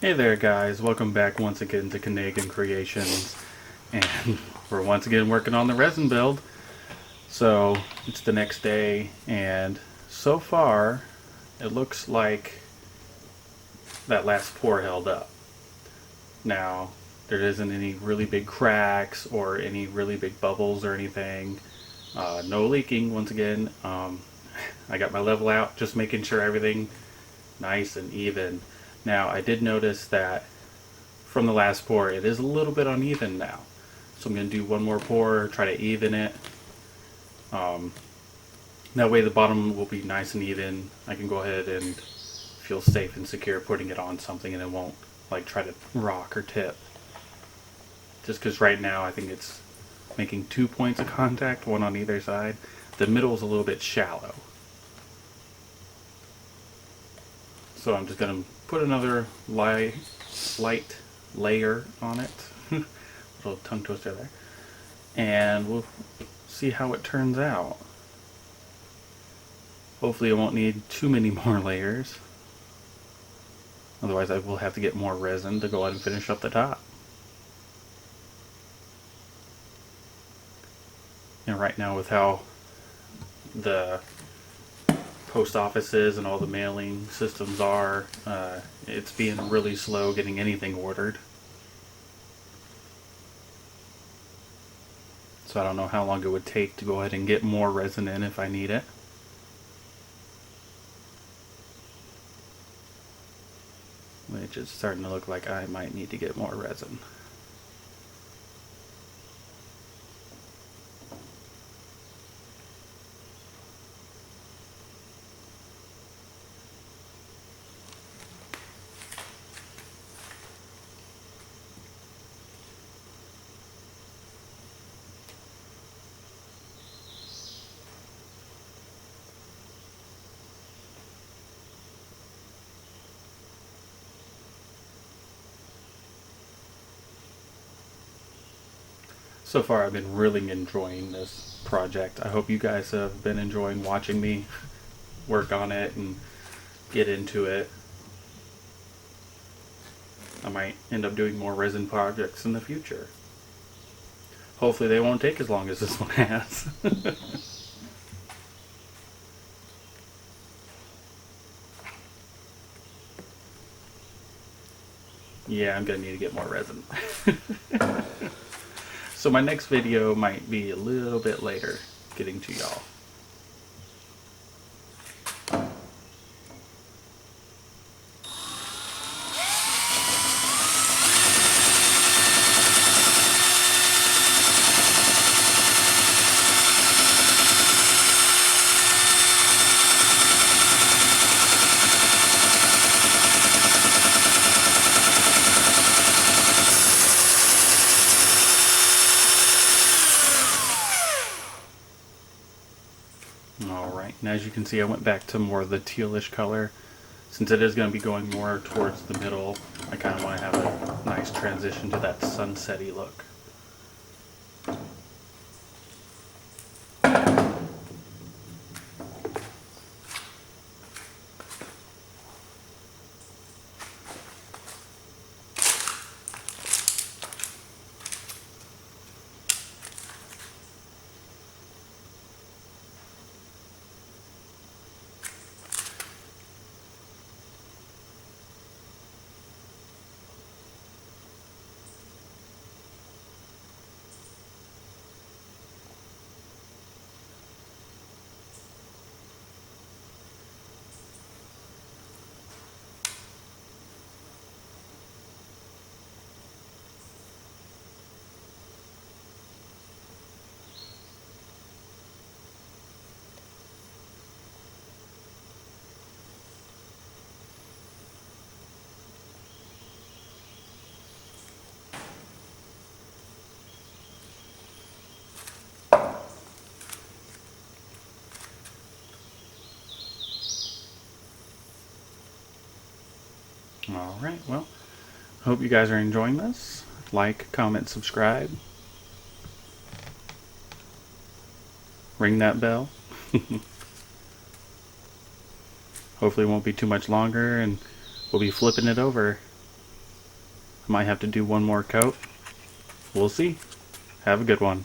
Hey there guys, welcome back once again to KeenaganCreations, and we're once again working on the resin build. So it's the next day, and so far it looks like that last pour held up. Now there isn't any really big cracks or any really big bubbles or anything. No leaking once again. I got my level out, just making sure everything nice and even. Now I did notice that from the last pour it is a little bit uneven now, so I'm going to do one more pour, try to even it. That way the bottom will be nice and even. I can go ahead and feel safe and secure putting it on something, and it won't like try to rock or tip, just because right now I think it's making 2 points of contact, one on either side. The middle is a little bit shallow, so I'm just going to put another light layer on it. Little tongue twister there. And we'll see how it turns out. Hopefully it won't need too many more layers. Otherwise I will have to get more resin to go ahead and finish up the top. And right now, with how the post offices and all the mailing systems are, it's being really slow getting anything ordered. So I don't know how long it would take to go ahead and get more resin in if I need it. Which is starting to look like I might need to get more resin. So far I've been really enjoying this project. I hope you guys have been enjoying watching me work on it and get into it. I might end up doing more resin projects in the future. Hopefully they won't take as long as this one has. Yeah, I'm gonna need to get more resin. So my next video might be a little bit later getting to y'all. Alright, and as you can see I went back to more of the tealish color. Since it is going to be going more towards the middle, I kind of want to have a nice transition to that sunsetty look. Alright, well, hope you guys are enjoying this. Like, comment, subscribe. Ring that bell. Hopefully it won't be too much longer and we'll be flipping it over Might have to do one more coat. We'll see. Have a good one.